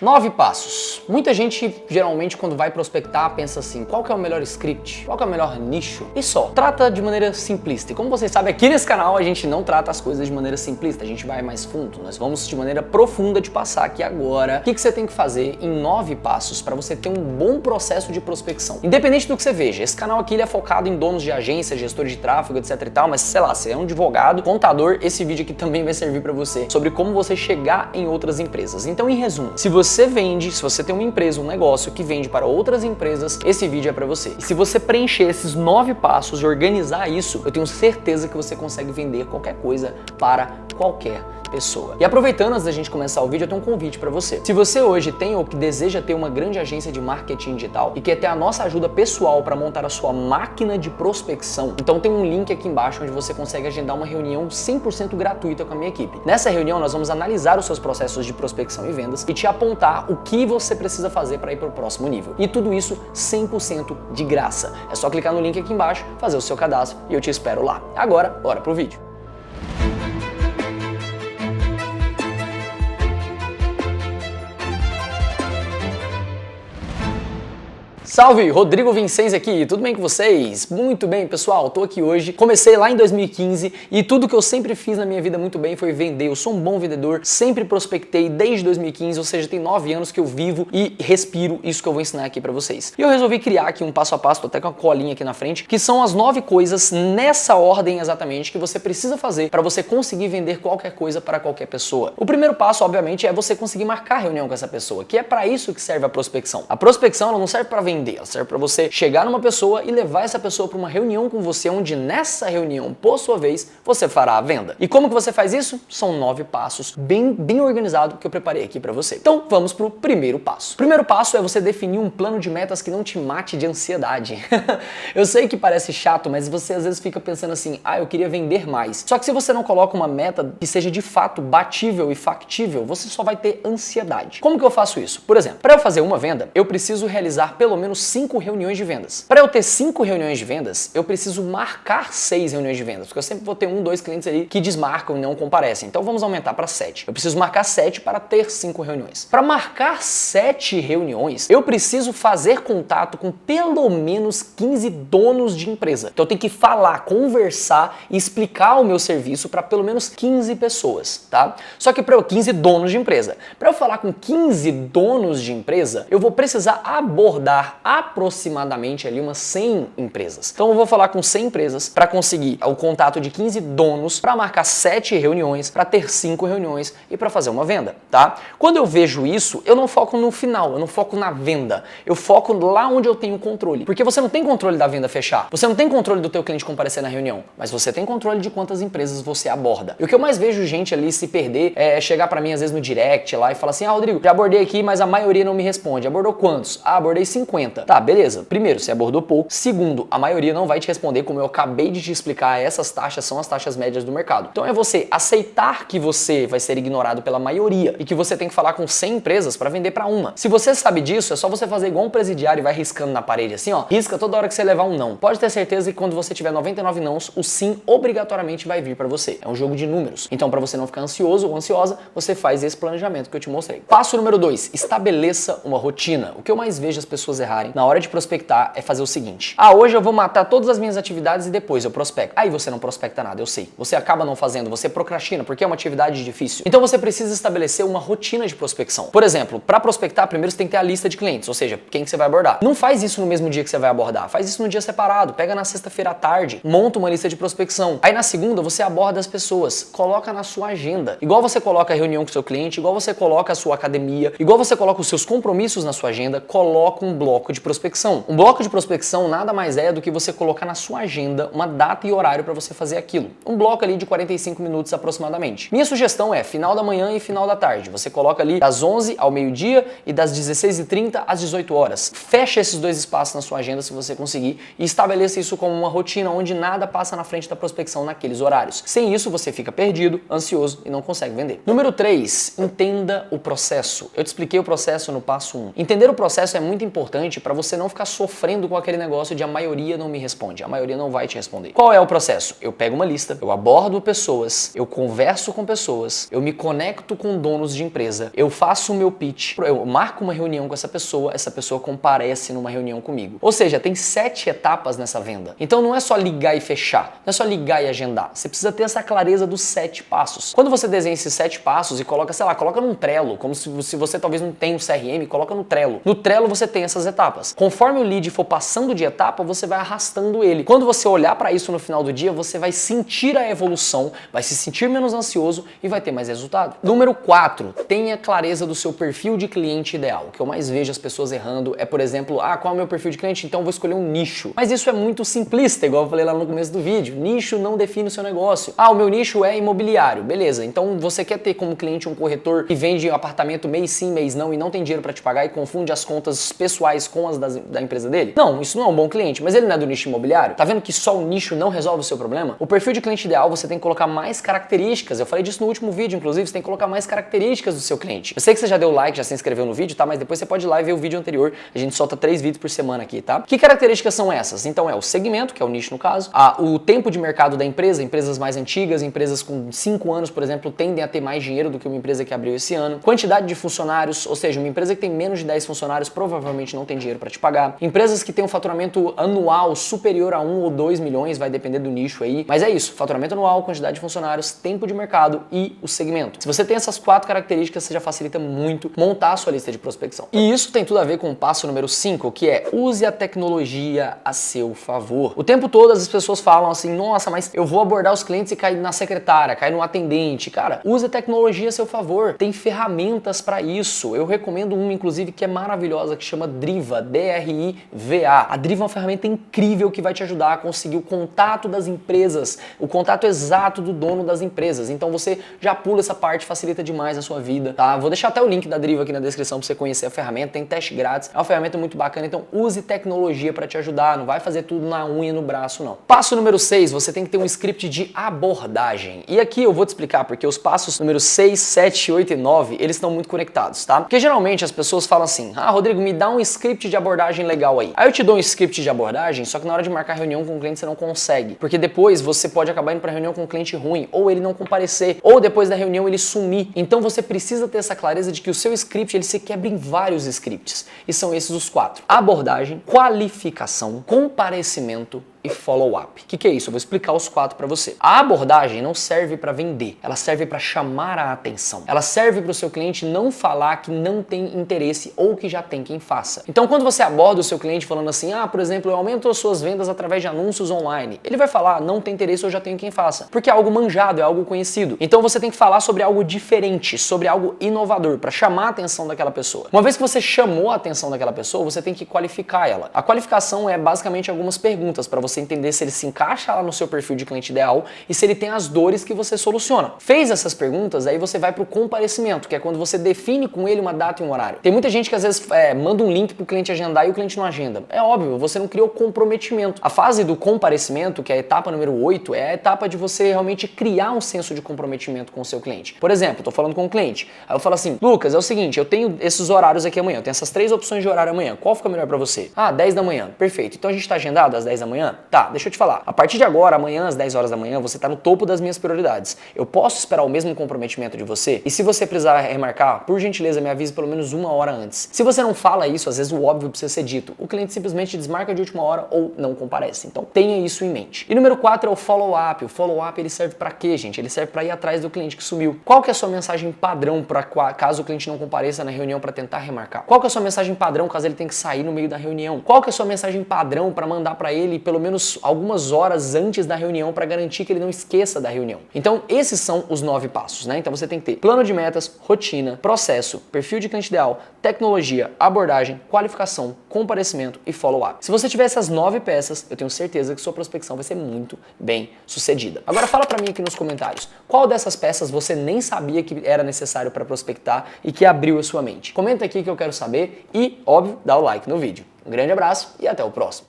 9 passos. Muita gente, geralmente, quando vai prospectar, pensa assim, qual que é o melhor script? Qual que é o melhor nicho? E só, trata de maneira simplista. E como vocês sabem, aqui nesse canal a gente não trata as coisas de maneira simplista, a gente vai mais fundo. Nós vamos de maneira profunda te passar aqui agora o que você tem que fazer em 9 passos para você ter um bom processo de prospecção. Independente do que você veja, esse canal aqui ele é focado em donos de agência, gestores de tráfego, etc e tal, mas sei lá, você é um advogado, contador, esse vídeo aqui também vai servir para você sobre como você chegar em outras empresas. Então, em resumo, se você tem uma empresa, um negócio que vende para outras empresas, esse vídeo é para você. E se você preencher esses 9 passos e organizar isso, eu tenho certeza que você consegue vender qualquer coisa para qualquer pessoa. E aproveitando, antes da gente começar o vídeo, eu tenho um convite para você. Se você hoje tem ou que deseja ter uma grande agência de marketing digital e quer ter a nossa ajuda pessoal para montar a sua máquina de prospecção, então tem um link aqui embaixo onde você consegue agendar uma reunião 100% gratuita com a minha equipe. Nessa reunião nós vamos analisar os seus processos de prospecção e vendas e te apontar o que você precisa fazer para ir para o próximo nível. E tudo isso 100% de graça. É só clicar no link aqui embaixo, fazer o seu cadastro e eu te espero lá. Agora, bora pro vídeo. Salve, Rodrigo Vincenzi aqui, tudo bem com vocês? Muito bem, pessoal, tô aqui hoje, comecei lá em 2015 e tudo que eu sempre fiz na minha vida muito bem foi vender. Eu sou um bom vendedor, sempre prospectei desde 2015, ou seja, tem 9 anos que eu vivo e respiro isso que eu vou ensinar aqui pra vocês. E eu resolvi criar aqui um passo a passo, tô até com a colinha aqui na frente, que são as 9 coisas nessa ordem exatamente que você precisa fazer para você conseguir vender qualquer coisa para qualquer pessoa. O primeiro passo, obviamente, é você conseguir marcar reunião com essa pessoa, que é para isso que serve a prospecção. A prospecção ela não serve para vender, ela serve para você chegar numa pessoa e levar essa pessoa para uma reunião com você, onde nessa reunião, por sua vez, você fará a venda. E como que você faz isso? São 9 passos bem organizado que eu preparei aqui para você. Então vamos pro primeiro passo. O primeiro passo é você definir um plano de metas que não te mate de ansiedade. Eu sei que parece chato, mas você às vezes fica pensando assim, eu queria vender mais. Só que se você não coloca uma meta que seja de fato batível e factível, você só vai ter ansiedade. Como que eu faço isso? Por exemplo, para eu fazer uma venda, eu preciso realizar pelo menos 5 reuniões de vendas. Para eu ter 5 reuniões de vendas, eu preciso marcar 6 reuniões de vendas, porque eu sempre vou ter 2 clientes ali que desmarcam e não comparecem. Então vamos aumentar para 7. Eu preciso marcar 7 para ter 5 reuniões. Para marcar 7 reuniões, eu preciso fazer contato com pelo menos 15 donos de empresa. Então eu tenho que falar, conversar e explicar o meu serviço para pelo menos 15 pessoas, tá? Só que para 15 donos de empresa. Para eu falar com 15 donos de empresa, eu vou precisar abordar aproximadamente ali umas 100 empresas. Então eu vou falar com 100 empresas para conseguir o contato de 15 donos, para marcar 7 reuniões, para ter 5 reuniões e para fazer uma venda, tá? Quando eu vejo isso, eu não foco no final, eu não foco na venda, eu foco lá onde eu tenho controle. Porque você não tem controle da venda fechar, você não tem controle do teu cliente comparecer na reunião, mas você tem controle de quantas empresas você aborda. E o que eu mais vejo gente ali se perder é chegar para mim às vezes no direct lá e falar assim, Rodrigo, já abordei aqui, mas a maioria não me responde. Abordou quantos? Abordei 50. Tá, beleza. Primeiro, você abordou pouco. Segundo, a maioria não vai te responder, como eu acabei de te explicar, essas taxas são as taxas médias do mercado. Então é você aceitar que você vai ser ignorado pela maioria e que você tem que falar com 100 empresas para vender para uma. Se você sabe disso, é só você fazer igual um presidiário e vai riscando na parede assim, ó. Risca toda hora que você levar um não. Pode ter certeza que quando você tiver 99 nãos, o sim obrigatoriamente vai vir para você. É um jogo de números. Então, para você não ficar ansioso ou ansiosa, você faz esse planejamento que eu te mostrei. Passo número 2, estabeleça uma rotina. O que eu mais vejo as pessoas errarem na hora de prospectar é fazer o seguinte, hoje eu vou matar todas as minhas atividades e depois eu prospecto. Aí você não prospecta nada, eu sei. Você acaba não fazendo, você procrastina porque é uma atividade difícil. Então você precisa estabelecer uma rotina de prospecção. Por exemplo, para prospectar, primeiro você tem que ter a lista de clientes, ou seja, quem que você vai abordar. Não faz isso no mesmo dia que você vai abordar, faz isso no dia separado. Pega na sexta-feira à tarde, monta uma lista de prospecção. Aí na segunda você aborda as pessoas, coloca na sua agenda. Igual você coloca a reunião com o seu cliente, igual você coloca a sua academia, igual você coloca os seus compromissos na sua agenda, coloca um bloco de prospecção. Um bloco de prospecção nada mais é do que você colocar na sua agenda uma data e horário para você fazer aquilo. Um bloco ali de 45 minutos aproximadamente. Minha sugestão é final da manhã e final da tarde. Você coloca ali das 11 ao meio-dia e das 16h30 às 18 horas. Fecha esses 2 espaços na sua agenda se você conseguir e estabeleça isso como uma rotina onde nada passa na frente da prospecção naqueles horários. Sem isso você fica perdido, ansioso e não consegue vender. Número 3, entenda o processo. Eu te expliquei o processo no passo 1. Entender o processo é muito importante justamente para você não ficar sofrendo com aquele negócio de a maioria não me responde, a maioria não vai te responder. Qual é o processo? Eu pego uma lista, eu abordo pessoas, eu converso com pessoas, eu me conecto com donos de empresa, eu faço o meu pitch, eu marco uma reunião com essa pessoa comparece numa reunião comigo. Ou seja, tem 7 etapas nessa venda. Então não é só ligar e fechar, não é só ligar e agendar. Você precisa ter essa clareza dos 7 passos. Quando você desenha esses 7 passos e coloca, sei lá, coloca num Trello, como se você talvez não tenha um CRM, coloca no Trello. No Trello você tem essas etapas. Conforme o lead for passando de etapa, você vai arrastando ele. Quando você olhar para isso no final do dia, você vai sentir a evolução, vai se sentir menos ansioso e vai ter mais resultado. Número 4, tenha clareza do seu perfil de cliente ideal. O que eu mais vejo as pessoas errando é, por exemplo, qual é o meu perfil de cliente? Então eu vou escolher um nicho. Mas isso é muito simplista, igual eu falei lá no começo do vídeo. Nicho não define o seu negócio. O meu nicho é imobiliário. Beleza, então você quer ter como cliente um corretor que vende apartamento mês sim, mês não e não tem dinheiro para te pagar e confunde as contas pessoais com as da empresa dele? Não, isso não é um bom cliente, mas ele não é do nicho imobiliário. Tá vendo que só o nicho não resolve o seu problema? O perfil de cliente ideal você tem que colocar mais características. Eu falei disso no último vídeo, inclusive, você tem que colocar mais características do seu cliente. Eu sei que você já deu like, já se inscreveu no vídeo, tá? Mas depois você pode ir lá e ver o vídeo anterior. A gente solta 3 vídeos por semana aqui, tá? Que características são essas? Então é o segmento, que é o nicho no caso, o tempo de mercado da empresa, empresas mais antigas, empresas com 5 anos, por exemplo, tendem a ter mais dinheiro do que uma empresa que abriu esse ano. Quantidade de funcionários, ou seja, uma empresa que tem menos de 10 funcionários provavelmente não tem dinheiro para te pagar. Empresas que têm um faturamento anual superior a 1 ou 2 milhões, vai depender do nicho aí. Mas é isso, faturamento anual, quantidade de funcionários, tempo de mercado e o segmento. Se você tem essas 4 características, você já facilita muito montar a sua lista de prospecção. E isso tem tudo a ver com o passo número 5, que é use a tecnologia a seu favor. O tempo todo as pessoas falam assim, nossa, mas eu vou abordar os clientes e cair na secretária, cair no atendente. Cara, use a tecnologia a seu favor. Tem ferramentas para isso. Eu recomendo uma, inclusive, que é maravilhosa, que chama Driva, D-R-I-V-A. A Driva é uma ferramenta incrível que vai te ajudar a conseguir o contato das empresas, o contato exato do dono das empresas. Então você já pula essa parte, facilita demais a sua vida, tá? Vou deixar até o link da Driva aqui na descrição para você conhecer a ferramenta, tem teste grátis, é uma ferramenta muito bacana, então use tecnologia para te ajudar, não vai fazer tudo na unha e no braço, não. Passo número 6, você tem que ter um script de abordagem. E aqui eu vou te explicar, porque os passos número 6, 7, 8 e 9, eles estão muito conectados, tá? Porque geralmente as pessoas falam assim, Rodrigo, me dá um script de abordagem legal aí. Aí eu te dou um script de abordagem, só que na hora de marcar reunião com o cliente você não consegue, porque depois você pode acabar indo para reunião com um cliente ruim, ou ele não comparecer, ou depois da reunião ele sumir. Então você precisa ter essa clareza de que o seu script ele se quebra em vários scripts, e são esses os 4. Abordagem, qualificação, comparecimento e follow-up. O que é isso? Eu vou explicar os 4 para você. A abordagem não serve para vender, ela serve para chamar a atenção. Ela serve para o seu cliente não falar que não tem interesse ou que já tem quem faça. Então, quando você aborda o seu cliente falando assim, por exemplo, eu aumento as suas vendas através de anúncios online, ele vai falar, não tem interesse ou já tenho quem faça, porque é algo manjado, é algo conhecido. Então, você tem que falar sobre algo diferente, sobre algo inovador, para chamar a atenção daquela pessoa. Uma vez que você chamou a atenção daquela pessoa, você tem que qualificar ela. A qualificação é basicamente algumas perguntas para você entender se ele se encaixa lá no seu perfil de cliente ideal e se ele tem as dores que você soluciona. Fez essas perguntas, aí você vai para o comparecimento, que é quando você define com ele uma data e um horário. Tem muita gente que às vezes manda um link para o cliente agendar e o cliente não agenda. É óbvio, você não criou comprometimento. A fase do comparecimento, que é a etapa número 8, é a etapa de você realmente criar um senso de comprometimento com o seu cliente. Por exemplo, eu tô falando com um cliente, aí eu falo assim, Lucas, é o seguinte, eu tenho esses horários aqui amanhã, eu tenho essas 3 opções de horário amanhã, qual fica melhor para você? 10 da manhã, perfeito. Então a gente tá agendado às 10 da manhã? Tá, deixa eu te falar. A partir de agora, amanhã às 10 horas da manhã, você tá no topo das minhas prioridades. Eu posso esperar o mesmo comprometimento de você? E se você precisar remarcar, por gentileza, me avise pelo menos 1 hora antes. Se você não fala isso, às vezes o óbvio precisa ser dito. O cliente simplesmente desmarca de última hora ou não comparece. Então tenha isso em mente. E número 4 é o follow-up. O follow-up ele serve para quê, gente? Ele serve para ir atrás do cliente que sumiu. Qual que é a sua mensagem padrão para caso o cliente não compareça na reunião para tentar remarcar? Qual que é a sua mensagem padrão caso ele tenha que sair no meio da reunião? Qual que é a sua mensagem padrão para mandar para ele pelo menos algumas horas antes da reunião para garantir que ele não esqueça da reunião? Então esses são os 9 passos, né? Então você tem que ter plano de metas, rotina, processo, perfil de cliente ideal, tecnologia, abordagem, qualificação, comparecimento e follow-up. Se você tiver essas 9 peças, eu tenho certeza que sua prospecção vai ser muito bem sucedida. Agora fala para mim aqui nos comentários, qual dessas peças você nem sabia que era necessário para prospectar e que abriu a sua mente? Comenta aqui que eu quero saber e, óbvio, dá o like no vídeo. Um grande abraço e até o próximo.